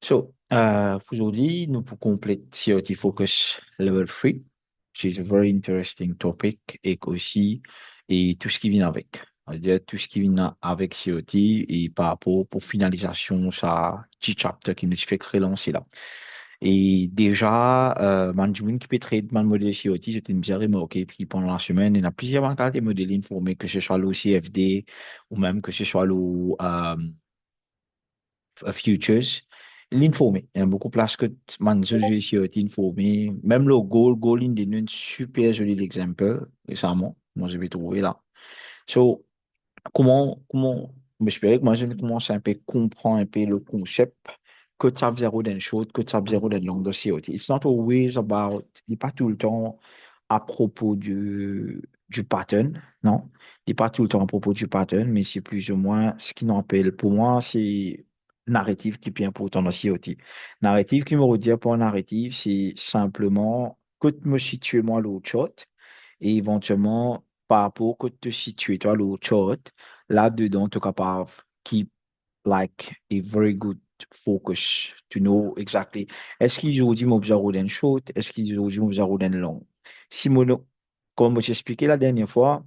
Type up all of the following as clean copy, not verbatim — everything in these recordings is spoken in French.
For aujourd'hui, nous pour compléter COT Focus Level 3, which is a very interesting topic, et aussi, et tout ce qui vient avec. C'est-à-dire tout ce qui vient avec COT et par rapport pour finalisation, ça, petit chapter qui nous fait relancer là. Et déjà, management qui peut traiter man modèle COT, j'étais bien remarqué, puis pendant la semaine, il y a plusieurs banques de modèles informés, que ce soit le CFD ou même que ce soit le, futures, l'informé. Il y a beaucoup plus que Manzo Juicy informé. Même le goal in donne un super joli exemple récemment. Moi, je vais trouver là. So, j'espère que moi, je vais commencer un peu comprendre un peu le concept que Tab Zero d'un short, que Tab Zero d'un long de COT. It's not always about, il n'est pas tout le temps à propos du pattern, non? Il n'est pas tout le temps à propos du pattern, mais c'est plus ou moins ce qu'on appelle, pour moi, c'est narrative qui est bien important dans COT. Narrative qui me redit pour un narrative, c'est simplement que me situer moi l'autre shot et éventuellement par rapport que te situer toi l'autre shot là-dedans, tu es capable keep like a very good focus to know exactly est-ce qu'ils ont dit m'observer une short, est-ce qu'ils ont dit m'observer une long. Si mon, comme je t'ai expliqué la dernière fois,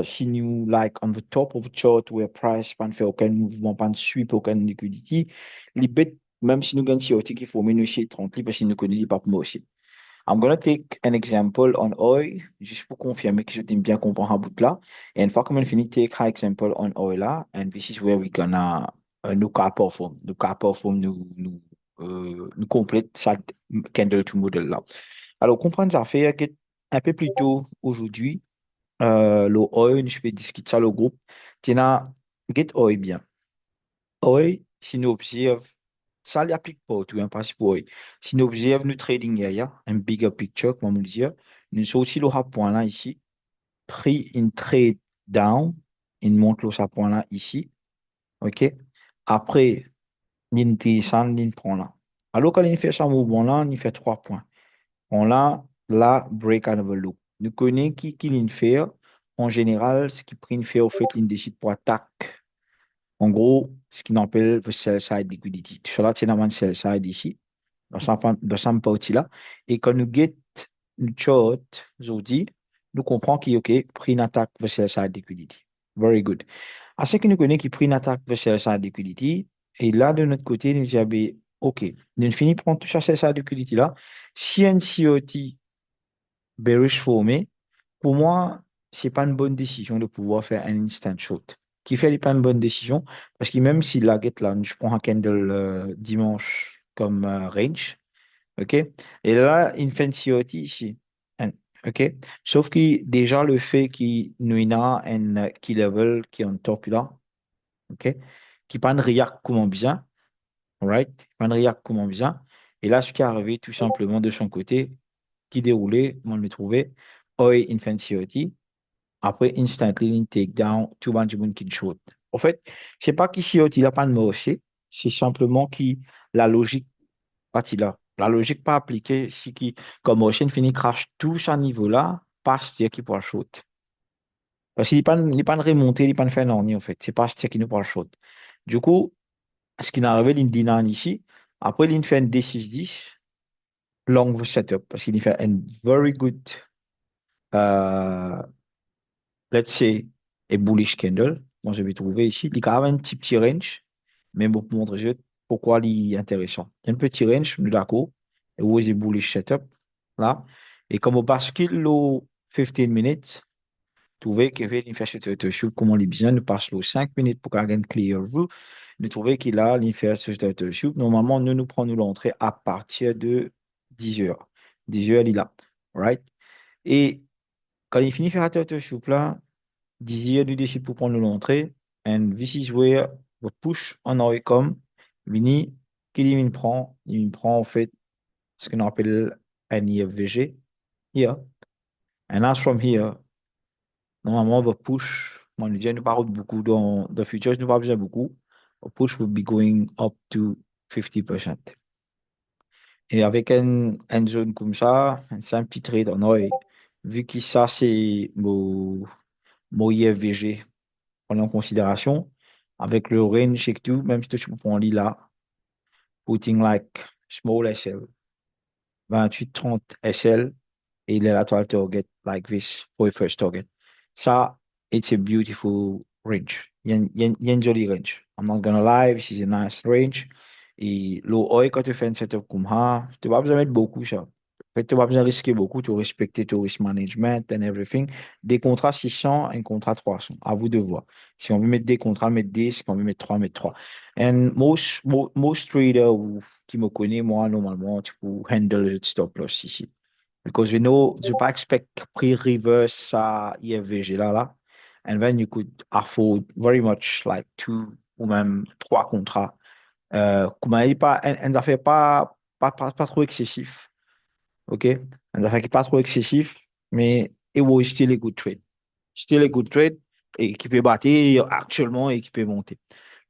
si nous, like, on the top of the chart, where price pas fait aucun mouvement, pas de sweep, aucun liquidity, les bêtes, même si nous gagnons si il faut nous essayer 30 parce que nous connaissons pas moi aussi. I'm gonna take an example on oil, juste pour confirmer que je t'aime bien comprendre à bout là. Et une fois que je finis, take un example on oil là, and this is where we gonna nous cas perform, nous complète ça candle to model là. Alors, comprendre ça fait que un peu plus tôt aujourd'hui, le oil, je peux discuter ça le groupe. Tiens, get oil bien. Oui, si nous observons, ça l'applique pas tout, hein, pas pour oil. Si nous observons nous trading hier, un bigger picture, comme on dit, nous sommes aussi le point là ici, pris une trade down, une montre le point là ici, ok? Après, il descend, il prend là. Alors, quand il fait ce mouvement là, il fait 3 points. On a la break and loop. Nous connaissons qui l'in fait. En général, ce qui prend fait, au fait, il décide pour attaque. En gros, ce qu'on appelle le sell side liquidity. Tu là, tu as un sell side ici, dans cette partie-là. Et quand nous get une chart, aujourd'hui, nous comprenons qu'il y a OK, pris une attaque vers sell side liquidity. Very good. À ce que nous connaissons qui pris une attaque vers sell side liquidity, et là, de notre côté, nous disons, ben, OK, nous finissons par toucher à sell side liquidity là. Si un COT bearish formé, pour moi, c'est pas une bonne décision de pouvoir faire un instant short. Qui fait pas une bonne décision, parce que même si la get là, je prends un candle dimanche comme range, ok? Et là, une fancy OT ici, ok? Sauf que déjà le fait qu'il nous a un key level qui est en top là, ok? Qui pas une react comment bien, right? Pas une react comment bien. Et là, ce qui est arrivé tout simplement de son côté, qui déroulait, on le trouvait, Oi in fancy OT. Après, instantly, il take down tout le monde qui shoot. En fait, c'est pas qu'ici, il n'a pas de morceau, c'est simplement que la logique, pas là. La logique pas appliquée, si qui, comme Ocean finit crash tout à niveau-là, pas ce qui pourra shoot. Parce qu'il n'est pas de remonter, il n'est pas de faire non, en fait. C'est pas ce qui nous pourra shoot. Du coup, ce qui est arrivé, il dit ici. Après, il fait un D6-10, long setup, parce qu'il fait un very good, euh, let's say, a bullish candle. Moi, je vais trouver ici. Il y a un petit range, mais pour vous montrer pourquoi il est intéressant. Il y a un petit range, d'accord. Et où est le bullish setup? Là. Et comme on bascule au 15 minutes, vous trouvez que il fait ce shoot, comment il est bien, nous passe aux 5 minutes pour qu'il ait une clear view. Nous trouvez qu'il a, il fait ce shoot. Normalement, nous prenons l'entrée à partir de 10 heures. 10 heures, il est là. Right? Et quand il finit de faire ce shoot là, Désir du décide pour prendre l'entrée. And this is where the push on our come. Vini, il prend en fait ce qu'on appelle un IFVG. Here. And as from here, normalement, the push, on ne parle beaucoup dans the futures, ne parle pas beaucoup. The push will be going up to 50%. Et avec une zone comme ça, un simple trade en oil, vu que ça, c'est mon IFVG, prenez en considération avec le range et tout, même si tu prends là, putting like small SL, 28-30 SL, et il est là, toi, target like this for your first target. Ça, it's a beautiful range. Il y a une jolie range. I'm not gonna lie, this is a nice range. Et l'eau oil, quand tu fais un setup comme ça, tu vas pas besoin de mettre beaucoup, ça. En fait, tu vas pas besoin de risquer beaucoup, tu respecter ton risk management and everything. Des contrats 600, un contrat 300. À vous de voir. Si on veut mettre des contrats, mettre des. Si on veut mettre 3, mettre 3. And most traders qui me connaissent, moi, normalement, tu peux handle le stop loss ici. Because we know you pas expect pre-reverse EFVG là. And then you could afford very much like two ou même trois contrats. Comme elle pas, un affaire pas trop excessif. OK? Un affaire qui pas trop excessif, mais it was still a good trade. Still a good trade et qui peut battre actuellement et qui peut monter.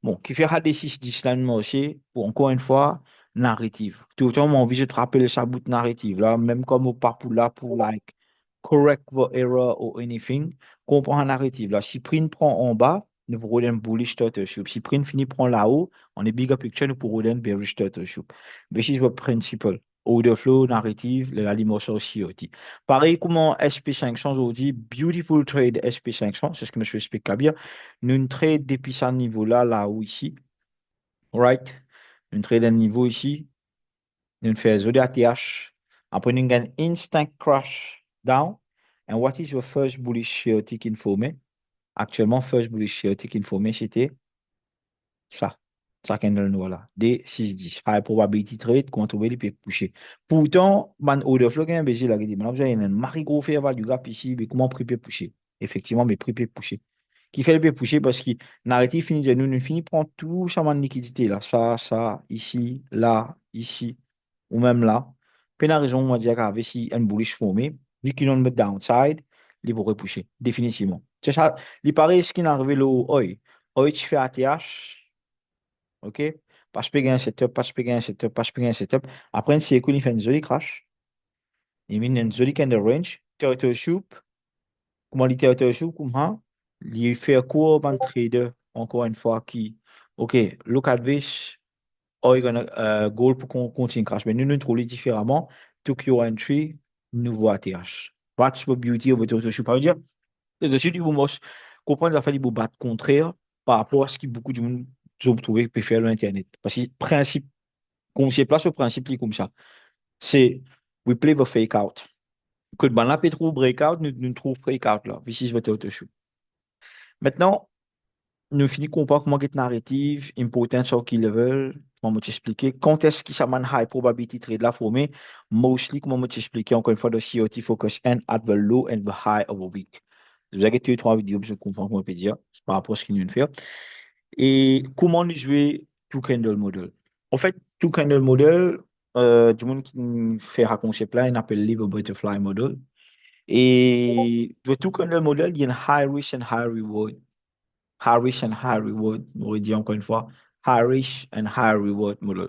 Bon, qui fait des 6-10 là, moi aussi, pour encore une fois, narrative. Tout le temps, mon envie, je te rappelle sa bout de narrative, là, même comme au pas pour là, pour like, correct the error or anything, comprend la narrative, là. Si print prend en bas, nous pourrons un bullish turtle soup. Si print finit prend là-haut, on est bigger picture, nous pourrons un bearish turtle soup. This is the principle. Order flow, narrative, la limotion COT. Pareil, comment SP500 aujourd'hui, beautiful trade SP500, c'est ce que je suis expliqué bien. Nous, une trade depuis ce niveau-là, là-haut ici, right? Une trade à niveau ici, nous fait Zodiac TH. Après, nous gagne instant crash down. And what is your first bullish chaotic informé? Actuellement, first bullish chaotic informé, c'était ça. Ça candle noir là. D6-10. High probability trade, contrôler les peut pousser. Pourtant, man, order flow, un bézi là, qui dit, il y a un mari gros fait avoir du gap ici, mais comment prix peut pousser? Effectivement, mais prix peut pousser. Qui fait le peut pousser parce que narratif finit de nous, nous finit prend tout ça, man, liquidité là. Ça, ici, là, ici, ou même là. Puis la raison, on va dire qu'avec si un bullish formé, vu qu'il a le downside, il pourrait pousser. Définitivement. C'est ça. Il paraît ce qui est arrivé là, oi. Oi, tu fais ATH. OK? Pas pegar un setup, pas pegar un setup, pas pegar un setup. Après, c'est qu'il fait une jolie crash. Il met une jolie candle range. Turtle soup. Comment il turtle soup? Comment? Il fait court un trader, encore une fois, qui, OK, look at this. Oh, il gonna goal pour qu'on continue crash. Mais nous, nous trouvons différemment. Took your entry, nouveau ATH. That's the beauty of the turtle soup. Ça veut dire, de suite, vous comprendre la fait du battre contraire par rapport à ce que beaucoup de monde ont trouvé peut faire sur Internet. Parce que principe, qu'on se place au principe il est comme ça. C'est we play the fake out. Que le là peut trouver breakout, nous trouve breakout là. This is the auto shoot. Maintenant, nous finissons comprendre comment get narrative, importance of key level, comment t'expliquer, quand est-ce qu'il s'amène high probability trade là formé, mostly comment t'expliquer encore une fois de COT focus and at the low and the high of a week. Vous avez deux, trois vidéos, je comprends comment on peut dire, c'est par rapport à ce qu'il nous fait. Et comment nous jouer two candle model. En fait, two candle model, du monde qui fait un concept là, il appelle le butterfly model. Et le two candle model, il y a un high risk and high reward. High risk and high reward, on va dire encore une fois, high risk and high reward model.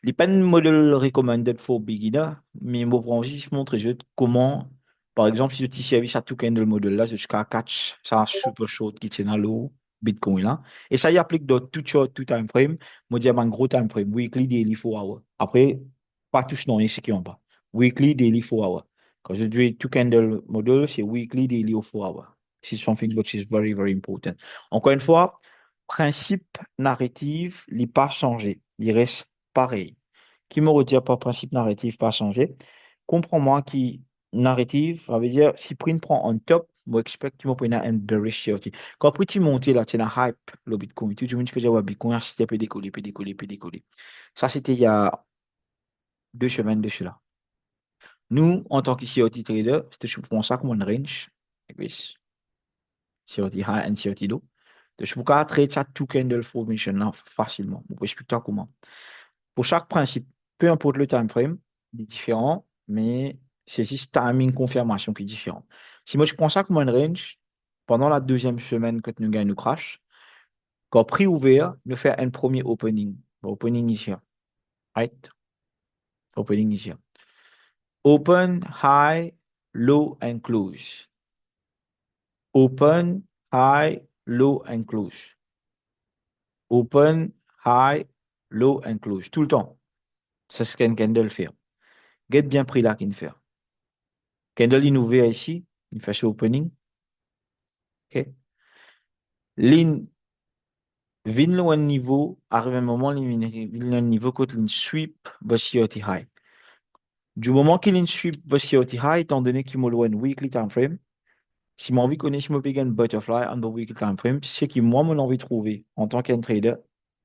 Il n'est pas un modèle recommended for beginner, mais je prends juste montrer juste comment, par exemple, si tu service à tout candle modèle là, jusqu'à catch, ça super short qui tient dans l'eau, Bitcoin là. Et ça y applique dans tout short, tout time frame. Moi, dire un gros time frame, weekly, daily, 4 hours. Après, pas tous non, c'est qui ont pas. Weekly, daily, 4 hours. Quand je dis two candle model, c'est weekly, daily or 4 hours. C'est something which is very, very important. Encore une fois, principe narratif, il n'est pas changé. Il reste pareil. Qui me retire par principe narratif pas changé. Comprends-moi qui narrative, ça veut dire si print prend en top, moi expect qu'il me prenne un bearish short. Quand prix monte là, tu as hype le Bitcoin. Tout le monde peut dire ouais, Bitcoin, c'était peut décoller, peut décoller, peut décoller. Ça, c'était il y a 2 semaines de cela. Nous, en tant que COT trader, c'était je prends ça comme un range. Oui, COT high and COT low. Donc, je peux trader ça two candle formation là facilement. Je peux expliquer comment. Pour chaque principe, peu importe le time frame, il est différent, mais c'est juste timing confirmation qui est différent. Si moi je prends ça comme un range, pendant la deuxième semaine que nous gagnons, nous crash, quand prix ouvert, nous fait un premier opening. Opening is here. Right? Opening is here. Open, high, low, and close. Open, high, low, and close. Open, high, low and close, tout le temps. C'est ce qu'un candle fait. Get bien pris là qu'il fait. Candle, il ouvert ici, il fait ce opening. OK? Ligne, vin un niveau, arrive un moment, il un niveau quand il sweep, bossy high. Du moment qu'il sweep, bossy high, étant donné qu'il m'a un weekly time frame, si mon envie connaît, si je me un butterfly on the weekly time frame, c'est que moi, mon envie de trouver en tant qu'un trader,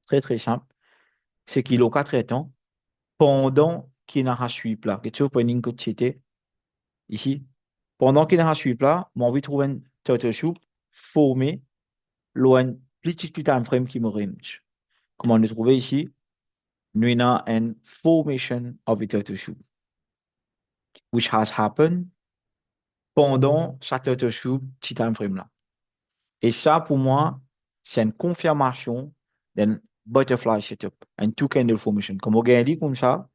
très très simple, c'est qu'il a 4 temps pendant qu'il n'a pas sweep là. Que tu opening que c'était ici. Pendant qu'il n'a pas sweep là, mon envie de trouver un turtle soup formé, loin, petit time frame qui me range. Comment le trouver ici? Nous avons une formation of a turtle soup, which has happened pendant cette turtle soup petit time frame là. Et ça, pour moi, c'est une confirmation d'un butterfly setup, un two candle formation. Comme on a dit comme ça,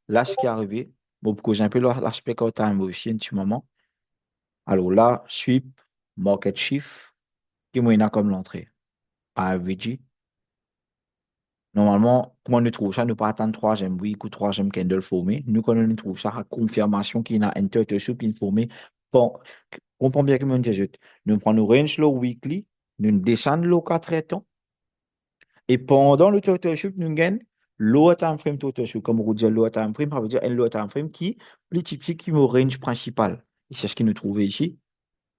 là, ce qui est arrivé, bon, pour causer un peu l'aspect of time aussi, un petit moment. Alors là, sweep, market shift, qui est comme l'entrée à AVG. Normalement, comment on trouve ça, nous pas attendre troisième week ou troisième candle formé. Nous, quand on trouve ça, la confirmation qu'il y a un turtle soup formé. Bon, on comprend bien que nous disons, nous prenons le range low weekly, nous descendons le 4 temps, et pendant le total shoot, nous avons low time frame total shoot. Comme on dit low time frame, ça veut dire un low time frame qui est typique qui est au range principal. Et c'est ce que nous trouvons ici.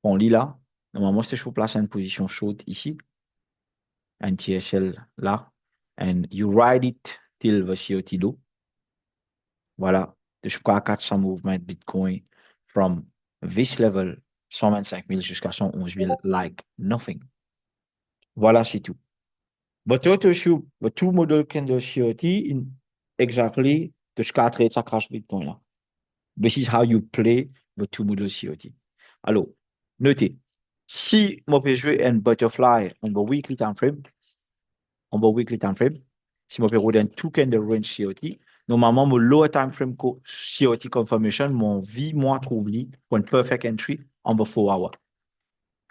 On lit là. Normalement, c'est je peux placer une position short ici, un TSL là, and you ride it till the COT low. Voilà. Je peux catch some movement Bitcoin from this level, 125 000 jusqu'à 111 000, like nothing. Voilà, c'est tout. But total shoot, but two model candle COT in exactly the scat rates across Bitcoin là. This is how you play the two model COT. Alors, notez, si moi peux jouer un butterfly on the weekly time frame, si moi peux rouler un two candle range COT, normalement mon lower time frame COT confirmation, mon vie moi trouve lui pour une perfect entry on the 4 hour.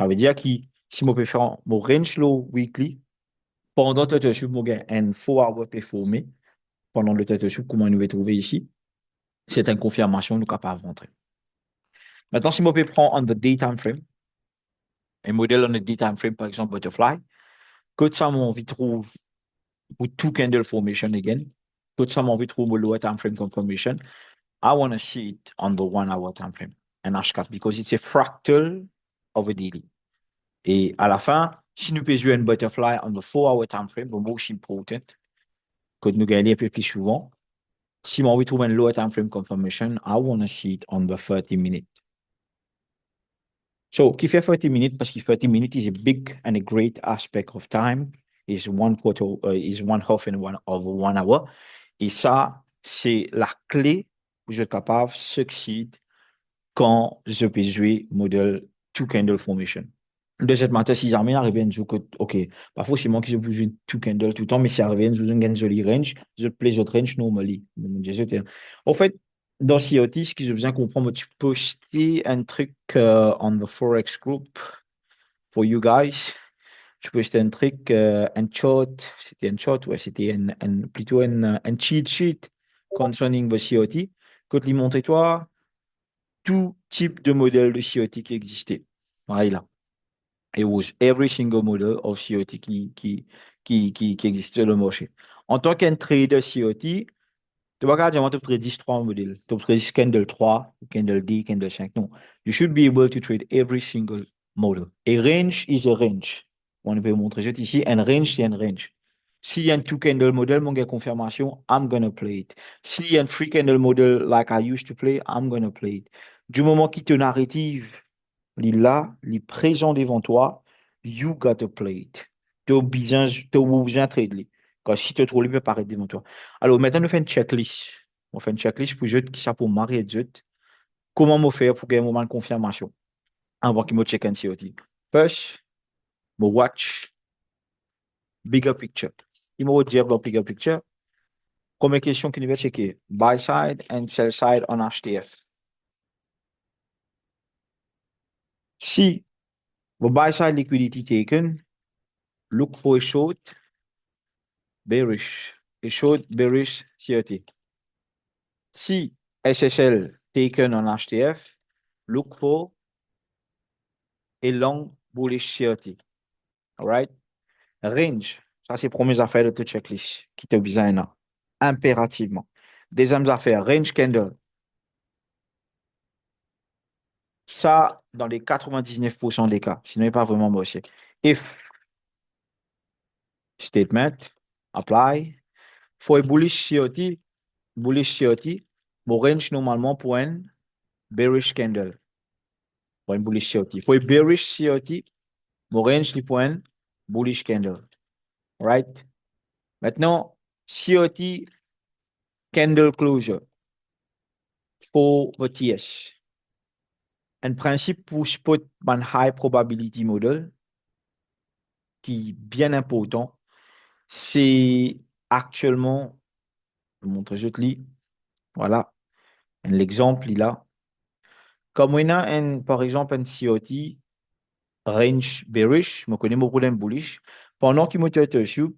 Ça veut dire que si moi peux faire mon range low weekly pendant le shoot, mon gars, un 4 hour performé pendant le tête soup, comment nous va trouver ici, c'est une confirmation, nous sommes capables de rentrer. Maintenant, si on peut prendre on the daytime frame, un modèle on the daytime frame, par exemple, butterfly, que ça, on envie de trouver pour two candle formation again, que ça, on envie de trouver lower time frame confirmation, I want to see it on the 1 hour time frame, an Ashcat, because it's a fractal of a daily. Et à la fin, si nous pouvons jouer un butterfly on the 4 hour time frame, the most important, que nous gagnons un peu plus souvent, si on veut trouver un lower time frame confirmation, I want to see it on the 30 minutes. So, qui fait 30 minutes, parce que 30 minutes is a big and a great aspect of time, is one quarter, is one half and one of 1 hour. Et ça, c'est la clé pour être capable de succeed quand je peux jouer modèle two candle formation. De cette manière, si jamais arrive un jour que, ok, parfois c'est moi qui joue jouer two candle tout le temps, mais si arrive un jour une jolie range, je play autres range normally. En fait, dans COT, ce que j'ai besoin de comprendre, tu peux poster un truc on the Forex group for you guys. Tu peux poster un truc, un chart, c'était un chart, ouais, c'était plutôt un cheat sheet concerning the COT, que tu lui montres toi tout type de modèle de COT qui existait. Voilà. It was every single model of COT qui existait dans le marché. En tant qu'un trader COT, tu vas regarder, tu peux 10 trois modèles. Tu peux 10 candle 3, candle D, candle 5. Non. You should be able to trade every single model. A range is a range. On peut montrer juste ici. Un range, c'est un range. S'il y a un two candle model, mon gars, confirmation, I'm gonna play it. S'il y a un three candle model like I used to play, I'm gonna play it. Du moment qu'il te narrative, il est là, il est présent devant toi, you gotta play it. Tu as besoin de trader. Quand si tu trouves, il peut paraître devant toi. Alors maintenant, on fait une checklist. On fait une checklist pour jeux qui ça pour marier jeux. Comment me faire pour gagner un moment de confirmation avant qu'il me check un COT. First, me watch bigger picture. Il me dire dans bigger picture. Comme question qu'il va checker. Buy side and sell side on HTF. Si the buy side liquidity taken, look for a short bearish. it showed bearish CRT. Si SSL taken on HTF, look for a long bullish CRT. All right? Range, ça c'est première affaire de toute checklist qui te besoin là. Impérativement. Deuxième affaire, range candle. Ça, dans les 99% des cas, sinon il n'est pas vraiment bossé. If statement, apply, for a bullish CRT, mon range normalement pour un bearish candle, pour un bullish CRT. For a bearish CRT, mon range pour un bullish candle. Right? Maintenant, CRT candle closure for the TS. Un principe pour spot un high probability model qui est bien important, c'est actuellement, je vous montre juste li, voilà, l'exemple il a. Comme on a par exemple un COT range bearish, je connais mon problème bullish, pendant qu'il me tête dessus,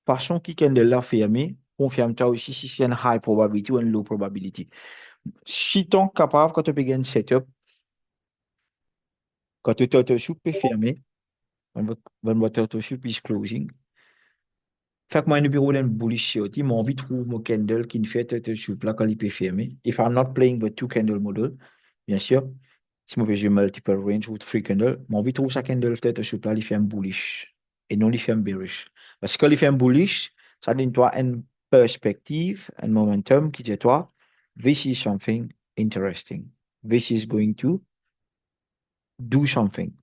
façon qui candle là fermé, confirme-toi aussi si c'est une high probability ou une low probability. Si tu es capable, quand tu peux un setup, quand tu tête dessus, peut fermer, on tête dessus, puis closing. Fait que moi, une bureau d'un bullish short, moi, envie de trouver mon candle qui ne fait tête sur là quand il peut fermer. If I'm not playing the two candle model, bien sûr, si moi, j'ai multiple range ou three candle, moi, envie de trouver sa candle tête sur là, il fait un bullish et non, il fait un bearish. Parce que quand il fait un bullish, ça donne toi une perspective, un momentum qui dit toi, this is something interesting. This is going to do something.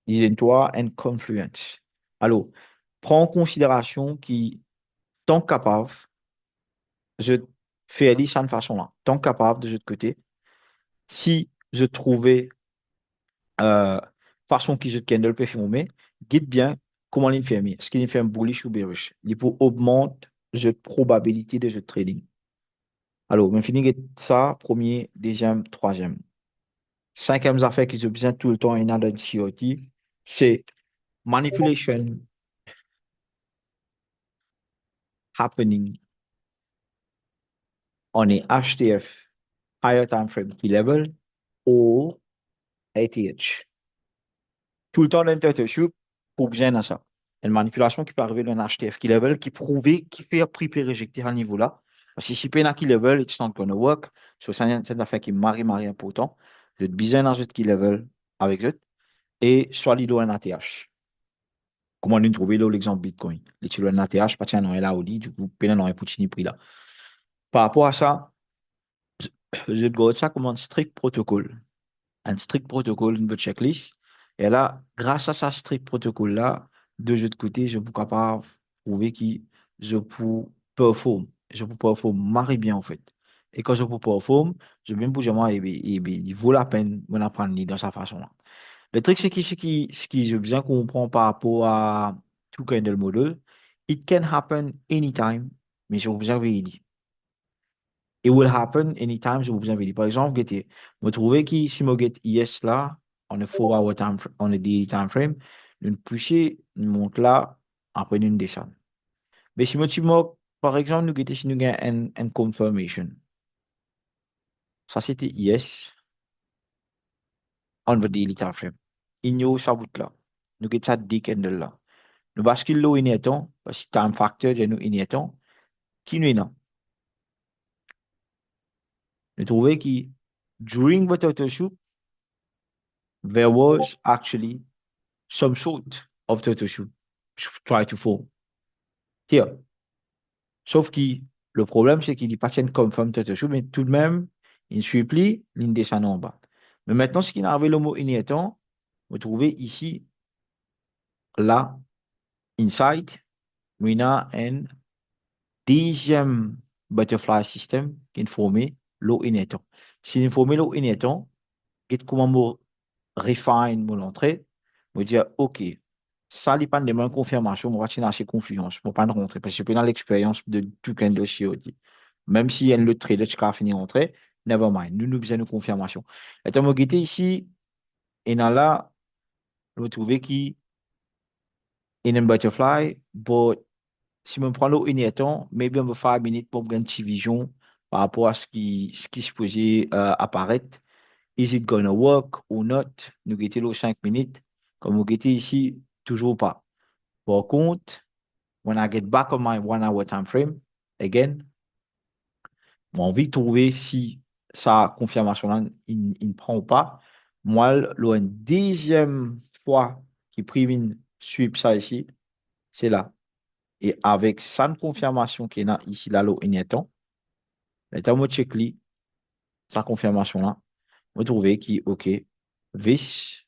Il donne toi une confluence. Alors, prends en considération qui tant capable, je fais aller ça de façon-là. Tant capable de l'autre côté, si je trouvais euh, façon qui je candle peut filmer, guide bien comment il fait. Est-ce qu'il fait un bullish ou bearish? Il faut augmenter la probabilité de ce trading. Alors, on finit avec ça, premier, deuxième, troisième. Cinquième affaire qui se besoin tout le temps in dans COT, c'est manipulation happening on a HTF higher time frame key level or ATH. Tout le temps dans le pour bien à ça. Une manipulation qui peut arriver dans un HTF key level qui prouve, qui fait un prix réjecter à ce niveau-là. Parce que si c'est un key level, it's not gonna work. So, c'est une affaire qui est marie important. Vous êtes bien dans ce key level avec eux et soit l'idée un ATH. Comment on trouve l'exemple Bitcoin? Les un ATH, pas tiens, non, là, du coup, peine non, pour prix là. Par rapport à ça, je regarde ça comme un strict protocole. Un strict protocole, une checklist. Et là, grâce à ce strict protocole-là, de l'autre côté, je peux capable de prouver que je peux performer. Je peux performer marrer bien, en fait. Et quand je peux performer, je vais bien bouger moi et il vaut la peine de apprendre dans sa façon-là. Le truc, c'est que ce qui je bien comprendre par rapport à tout kind of model, it can happen anytime, mais je vous vérifier. It will happen anytime je vous invite. Par exemple, vous trouvez que si je get yes là, on a 4 hour time, on a daily time frame, nous pousser, nous monte là, après nous descend. Mais si moi, par exemple, nous get si nous gagnons un confirmation, ça c'était yes, on the daily time frame. Igno ça bout là. Nous get ça D candle là. Nous bascule là, inétant, parce que time factor, j'ai nous inétant, qui nous est là. Nous trouvons que during the total shoot, there was actually some sort of turtle should try to fall here. Sauf que le problème, c'est qu'il n'y a pas de confirm turtle should, mais tout de même, il ne suit plus, il descend en bas. Mais maintenant, ce qui est arrivé le mot ignitant, vous trouvez ici, là, inside, on a un deuxième butterfly system qui est formé l'eau ignitant. Si il formé l'eau ignitant, et comment refine mon entrée, me dire, OK, ça dépend de ma confirmation, moi, je assez confiance pour pas rentrer, parce que je peux dans l'expérience de tout kind de COD. Même si elle le trade, je vais finir rentrer, never mind, nous besoin de confirmation. Et donc, je ici, et là, je trouve qu'il y a un butterfly, but si je prends l'eau une temps, maybe on va faire 5 minutes pour une petite vision par rapport à ce qui se posait apparaître. Is it gonna work or not? Nous guettons l'eau 5 minutes. Comme vous guettez ici, toujours pas. Par contre, when I get back on my 1 hour time frame, again, j'ai envie de trouver si sa confirmation là, il ne prend ou pas. Moi, une deuxième fois qu'il prévient suivre ça ici, c'est là. Et avec sa confirmation qu'il y a ici, là, il y a temps, le temps de checker sa confirmation là, vous trouvez que, OK, this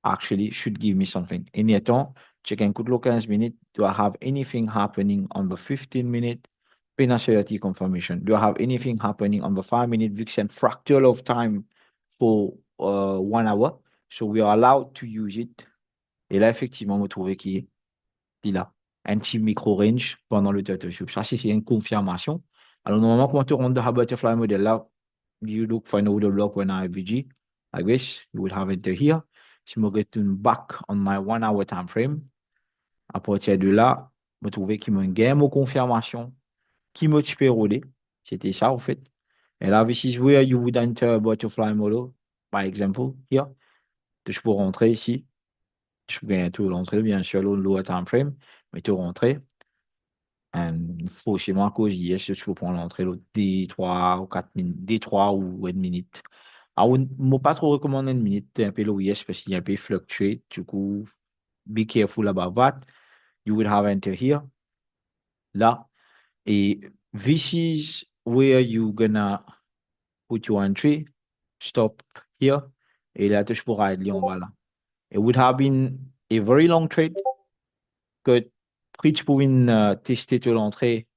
actually should give me something. In the temps, check and could look 15 minutes. Do I have anything happening on the 15 minute? Penalty confirmation. Do I have anything happening on the 5 minute vixen fractal of time for 1 hour? So we are allowed to use it. Et là, effectivement, vous trouvez qu'il est là. Un petit micro-range pendant le turtle soup. Ça, c'est une confirmation. Alors, normalement, quand tu rentres dans le butterfly model là, you look for another block when I VG, like this, you would have it here. Si je retourne back on my 1 hour time frame, à partir de là, je trouve qu'il me gagne mon confirmation, qui me tue rouler. C'était ça, en fait. Et là, this is where you would enter a butterfly model, by example, here. Je peux rentrer ici. Je peux bien tout rentrer, bien sûr, le lower time frame, mais tout rentrer. Et forcément, à cause d'hier, je peux prendre l'entrée, l'autre D3 ou 4 minutes, D3 ou 1 minute. Alors, moi, pas trop recommander 1 minute, un peu l'OIS parce qu'il y a un peu fluctuate. Du coup, be careful about that. You will have enter here, là. Et this is where you gonna put your entry. Stop here. Et là, tu pourras aller en bas là. It would have been a very long trade que Fritz pouvait tester toute l'entrée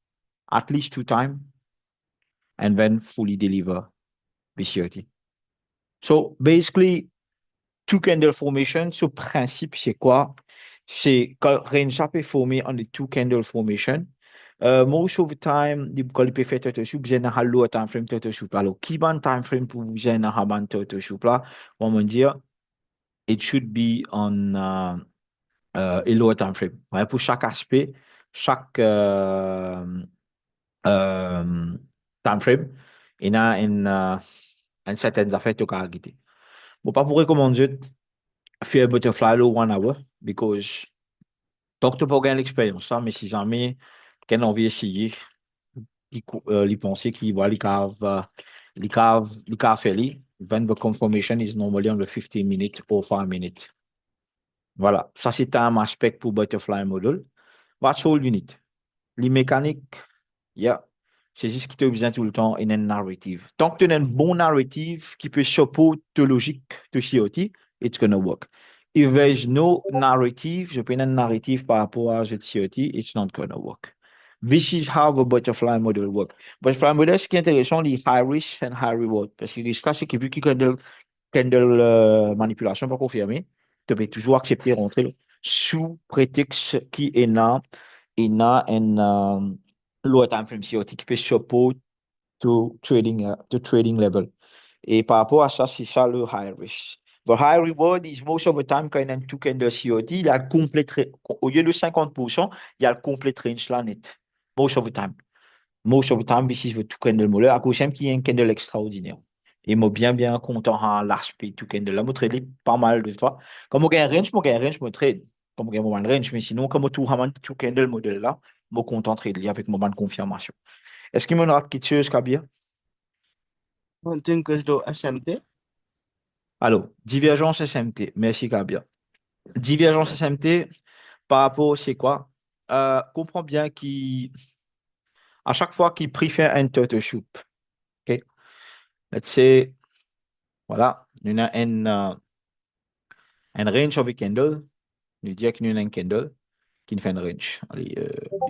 at least 2 times and then fully deliver BCRT. So basically, two candle formation, ce principe, c'est quoi? C'est quand Range est formé on the two candle formation. Most of the time, quand il peut faire turtle soup, j'ai un low time frame turtle soup. Alors, qui ban time frame pour vous un ban turtle soup là? On va dire, it should be on a lower time frame. Ouais, pour chaque aspect, chaque euh, time frame, il y a une certaine affaire que tu as guetter. Bon, pas pour recommander faire butterfly low 1 hour, because donc tu peux gagner l'expérience, ça, mais si jamais quelqu'un a envie d'essayer, il pense qu'il va, il cave faire, when the confirmation is normally on the 15 minutes or 5 minutes. Voilà, ça c'est un aspect pour butterfly model. That's all you need. Les mécaniques, yeah, c'est juste ce qui te besoin tout le temps, une narrative. Tant que tu as une bonne narrative qui peut support ta logique de COT, it's gonna work. If there is no narrative, je prends une narrative par rapport à ce COT, it's not gonna work. This is how the butterfly model works. Butterfly model, ce qui est intéressant, les high risk and high reward. Parce que ça, c'est que vu qu'il y a candle manipulation pas confirmée, tu peux toujours accepter rentrer sous prétexte qui est là, il y a un lower time frame COT qui peut support to trading level. Et par rapport à ça, c'est ça le high risk. But high reward is most of the time quand il y a un two candle COT, il y a le complete, au lieu de 50%, il y a le complete range là net. Most of the time. Most of the time, this is the two candle model. À cause qu'il y a un candle extraordinaire. Et moi, bien content à l'aspect two candle. Là, moi, trade pas mal de fois. Comme on gagne range, moi, trade. Comme on gagne moment range, mais sinon, comme on trouve un two candle model là, moi, content de trade avec moment de confirmation. Est-ce qu'il me rate quelque chose, Kabir? One thing que je dois SMT. Alors, divergence SMT. Merci, Kabir. Divergence SMT, par rapport, c'est quoi? Comprends bien qu'à chaque fois qu'il préfère un turtle soup, OK? Let's say, voilà, il y a un range of a candle. Nous dire qu'il y a un candle qui fait un range. Allez,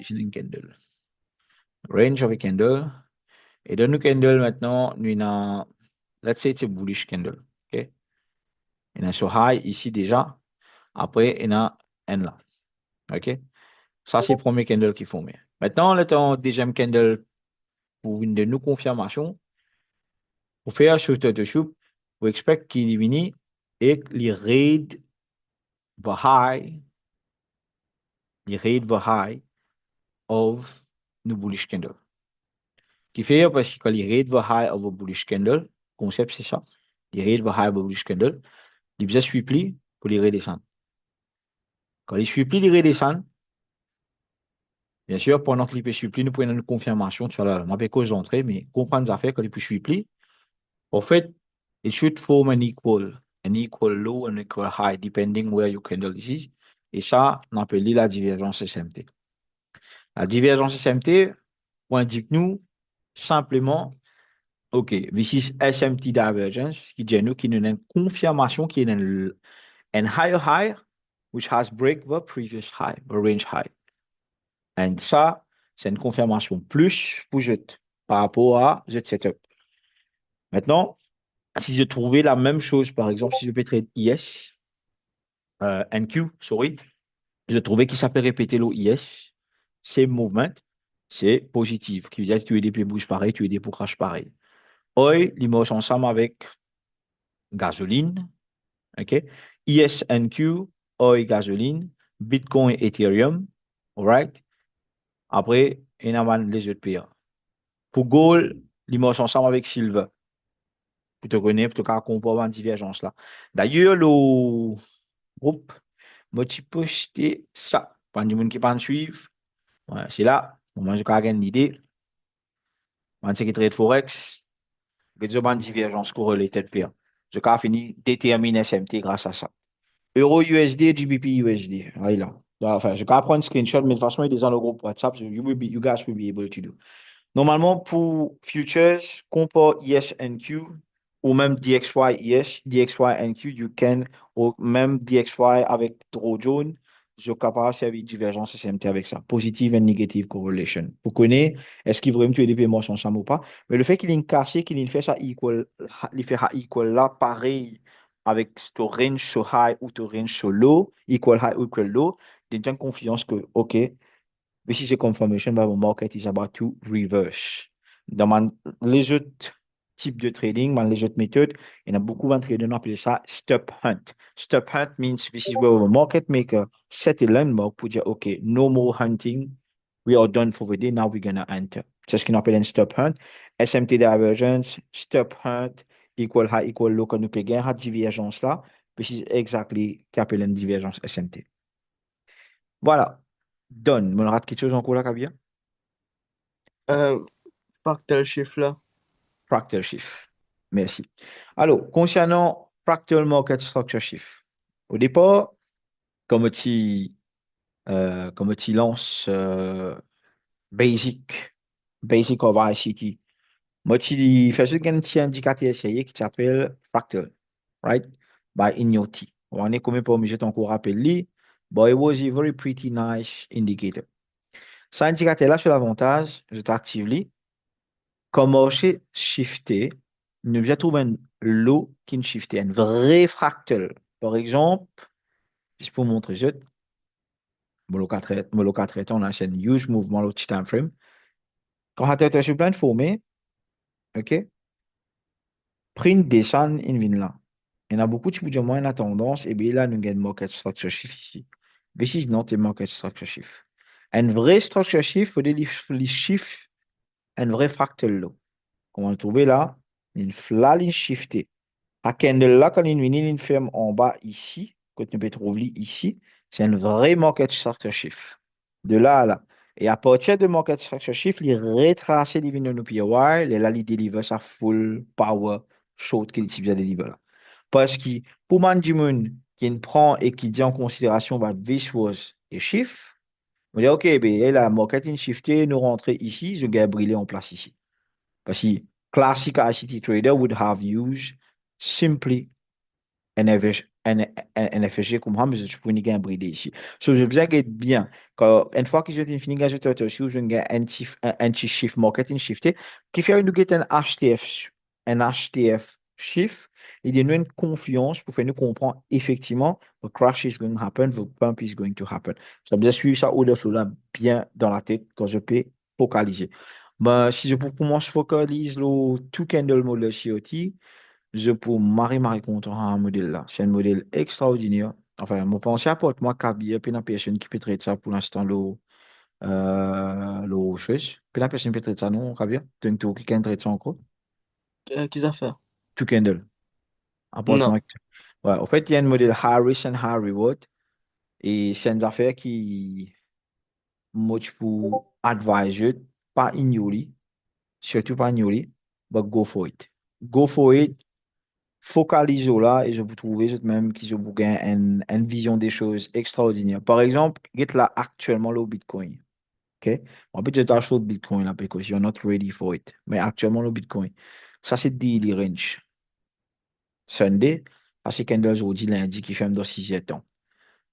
ici, un candle. Range of a candle. Et dans nos candle, maintenant, nous avons, let's say, c'est bullish candle. OK? Il y a so high ici déjà. Après, il y a un là. OK? Ça, c'est le premier candle qui formé. Maintenant, le deuxième candle pour une de nos confirmations, pour faire sur Turtle Soup, vous expect qu'il vienne et il raid the high, il raid the high of the bullish candle. Qui fait parce que les rate the high of a bullish candle, concept c'est ça, les rate the high of a bullish candle, il faisait suivre pour les redescendre. Quand il suit les redescendre, bien sûr, pendant qu'il peut suivre nous prenons une confirmation sur la, on cause d'entrée, mais comprendre les affaires quand il peut suivre en fait, it should form an equal low and equal high, depending where your candle is. Et ça, on appelle la divergence SMT. La divergence SMT, on indique nous simplement, OK, this is SMT divergence, qui dit nous qui nous une confirmation qui est un higher high, which has break the previous high, the range high. Et ça, c'est une confirmation plus pour je par rapport à je setup. Maintenant, si je trouvais la même chose, par exemple, si je peux trade IS, NQ, sorry, je trouvais qu'il s'appelle répéter le IS, c'est movement, c'est positif, qui veut dire que tu es des pieds bouges pareil, tu es des pour crash pareil. Oil, ils marchent ensemble avec gasoline, OK? ISNQ, oil, gasoline, Bitcoin, Ethereum, alright? Après, il y a les autres pays. Pour gold, ils marchent ensemble avec silver. Pour te connaître, pour te comprendre la divergence là. D'ailleurs, le groupe, moi, tu peux acheter ça. Pour les gens qui peuvent suivre, ouais, c'est là. Moi, je vais une idée. Moi, qui trade Forex, je vais une divergence correlated pair. Je vais finir déterminer SMT grâce à ça. Euro USD, GBP USD. Là. Enfin, je vais prendre un screenshot, mais de toute façon, il est dans le groupe WhatsApp. So you guys will be able to do. Normalement, pour futures, compare ESNQ ou même DXY ES, DXY NQ, you can, ou même DXY avec Dow Jones, je suis capable de servir divergence SMT avec ça. Positive and negative correlation. Vous connaissez, est-ce qu'il vraiment tuer des paiements ensemble ou pas? Mais le fait qu'il ait cassé, qu'il ait fait ça equal, il fait ça equal là, pareil, avec ton range so high ou ton range so low, equal high ou equal low, il y a une confiance que, OK, this is a confirmation that the market is about to reverse. Dans les autres types de trading, dans les autres méthodes, il y en a beaucoup de traders qui appellent ça stop hunt. Stop hunt means this is where the market maker set a landmark pour dire, OK, no more hunting. We are done for the day. Now we're going to enter. C'est ce qu'on appelle un stop hunt. SMT divergence, stop hunt, equal high, equal low. Quand nous payons cette divergence là, this is exactly qu'appelle une divergence SMT. Voilà. Donne. On rate quelque chose en cours là, Kabia? Euh, Fractal shift là. Fractal Shift. Merci. Alors, concernant Fractal Market Structure Shift, au départ, comme tu lances Basic of ICT, moi, tu fais un petit indicateur essayé qui s'appelle Fractal, right? By Ignoti. On est comme pour me encore rappeler, but it was a very pretty nice indicator. Cet indicateur-là, sur l'avantage, je t'active comme marché shifté, nous devons trouver un lot qui est shifté, un vrai fractal. Par exemple, juste pour montrer, je le 4 on a un huge mouvement, le petit time frame. Quand on a sur plein de formés, OK, print descend in vin là. Il y en a beaucoup de moins la tendance, et bien là, nous avons market structure shift ici. This is not a market structure shift. Un vrai structure shift, il faut des shift, un vrai fractal lot. Comment le trouver là? Une flat shiftée. À candle là, quand il y a une ferme en bas ici, quand nous peut ici, c'est un vrai market structure shift. De là à là. Et à partir de market structure shift, il retrace les vignes de POI, et là, il délivre sa full power short qu'il utilise à deliver là. Parce que pour Manjimun, qui prend et qui dit en considération that this was a shift, on dit, OK, ben, la marketing shifté, nous rentrer ici, je gagne briller en place ici. Parce que classic ICT trader would have used simply NFG comme ça, mais je peux pas brider ici. So, je besoin d'être bien. Quand, une fois que j'ai fini de faire je vais un anti-shift marketing shifté, qui fait nous get un HTF shift, il y a une confiance pour faire nous comprendre effectivement the crash is going to happen, the pump is going to happen. Ça besoin suivre ça au flow là bien dans la tête quand je peux focaliser. Ben, si je commence focalise le two candle model COT, je pour marie content un modèle là. C'est un modèle extraordinaire. Enfin, je pense à moi, Kabir, puis une personne qui peut traiter ça pour l'instant, le chose. Puis la personne peut traiter ça, non, Kabir? Donc, tu qui traite ça encore? Qui ça fait? Tu candle. Non. Appartement. Ouais, en fait, il y a un modèle high risk and high reward. Et c'est une affaire qui, moi, tu peux advise, pas ignorer, surtout pas ignorer, but go for it. Go for it, focalisez là et je vous trouver même qui je vous gagne une vision des choses extraordinaires. Par exemple, get là actuellement le Bitcoin. OK? On peut dire acheter le Bitcoin là parce que you're not ready for it. Mais actuellement le Bitcoin, ça c'est daily range. Sunday, ça c'est candle aujourd'hui lundi qui fait dans 6 temps.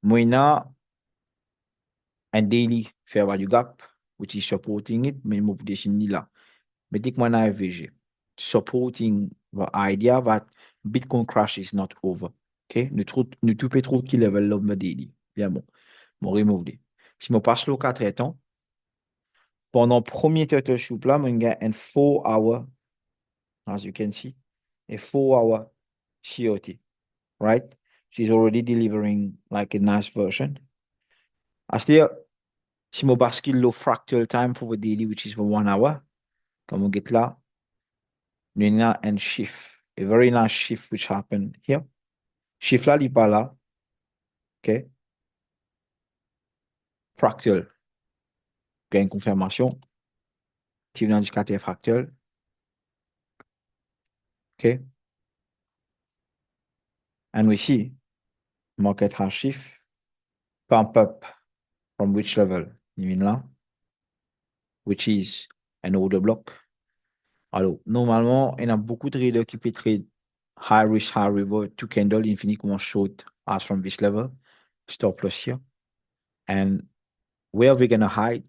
Moi, and daily fair value gap, which is supporting it, mais move this in là. Mais dès que moi, na FVG, supporting the idea that Bitcoin crash is not over. OK? Nous tout peut trouver qui level of the daily. Bien bon. Mon remove it. Si je passe le 4 temps, pendant premier turtle shoot là, mon gars, un 4 hour, as you can see, a 4 hour COT, right? She's already delivering like a nice version. I still, si je bascule le fractal time for the daily, which is for 1 hour, comme on get là, il y a un shift, a very nice shift which happened here. Shift là, il n'est pas là, ok? Fractal, il y a une confirmation, active l'indicateur fractal, ok? And we see market has shift, pump up from which level? Il vient là, which is an order block. Alors, normalement, il y a beaucoup de traders qui peuvent trade high risk, high reward, two candle, infinite one short as from this level, stop loss here. And where are we going to hide?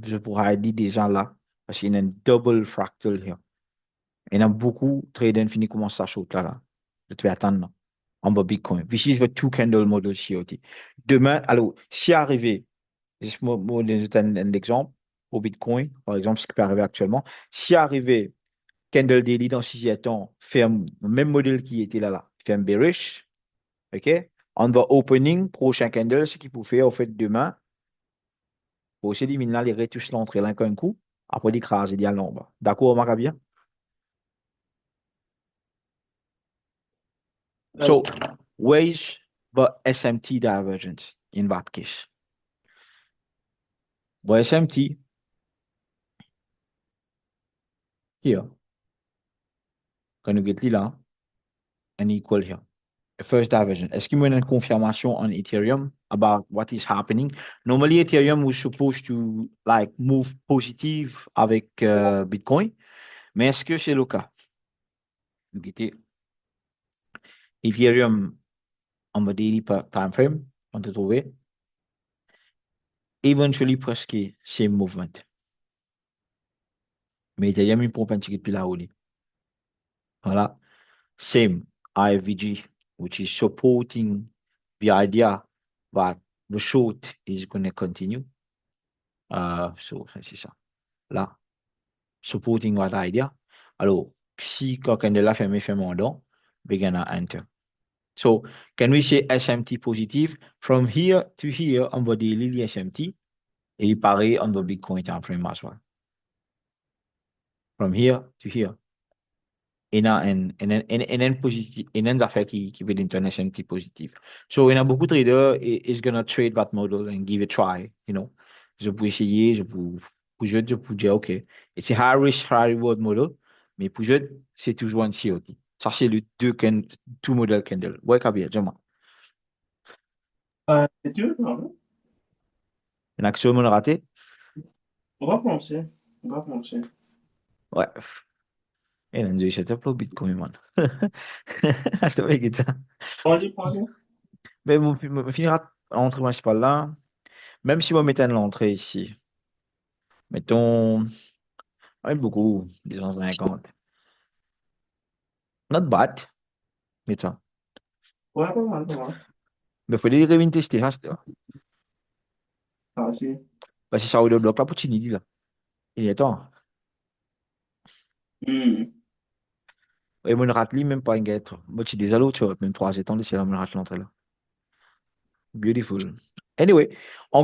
Je pourrais dire déjà là, parce qu'il y a un double fractal here. Il y a beaucoup de traders infinis qui commencent à short là, là. Je te vais attendre là, en bas Bitcoin. This is the two candle model COT. Demain, alors, si arrivé, juste moi, donner un exemple au Bitcoin, par exemple, ce qui peut arriver actuellement, si arrivé, candle daily dans 6 temps, fait le même modèle qui était là, là, fait un bearish, ok? On va opening, prochain candle, ce qu'il peut faire, en fait, demain, pour aussi éliminer là, les retouches l'entrée là, un coup, après l'écraser, il y a l'ombre. D'accord, Macabia? So, where is the SMT divergence in that case? The SMT here, quand nous get là, and equal here. First divergence. Est-ce qu'il y a une confirmation on Ethereum about what is happening? Normally, Ethereum was supposed to like move positive avec Bitcoin, mais est-ce que c'est le cas? Vous guettez Ethereum on the daily time frame, on peut trouver eventually presque same movement. Mais Ethereum il prend un petit peu plus là haut. Voilà. Same IFVG, which is supporting the idea that the short is going to continue. So, c'est ça. Là, supporting that idea. Alors, si quelqu'un de la ferme fait mon don, we're gonna enter. So, can we say SMT positive? From here to here, on va daily SMT, et pareil on the Bitcoin time frame as well. From here to here. Il y a un positif, il y a une affaire qui veut dire un SMT positif. So, il y a beaucoup de traders is gonna trade that model and give it a try, you know. Je peux essayer, je peux dire, OK, it's a high risk, high reward model, mais pour je, c'est toujours un COT. Ça, c'est le two model candle. Ouais, Kabir, dis-moi. C'est dur, non? Une action raté? On va penser. On va penser. Ouais. Et là, j'ai setup le Bitcoin, man. Je te dis ça. On dit pas bien. Mais on finira l'entrée principale là. Même si on mettait l'entrée ici, mettons, ouais, beaucoup, disons 50. Not bad, mais ça. Ouais, pas mal, pas mal. Mais il faut les revenir tester, ça, Ah, si. parce que ça, le bloc là, pour Tinidi, là. Il est temps. Hmm. Et mon rate, lui, même pas un guêtre. Moi, tu désolé, tu vois, même 3 ans, c'est là, mon rate l'entrée là. Beautiful. Anyway, en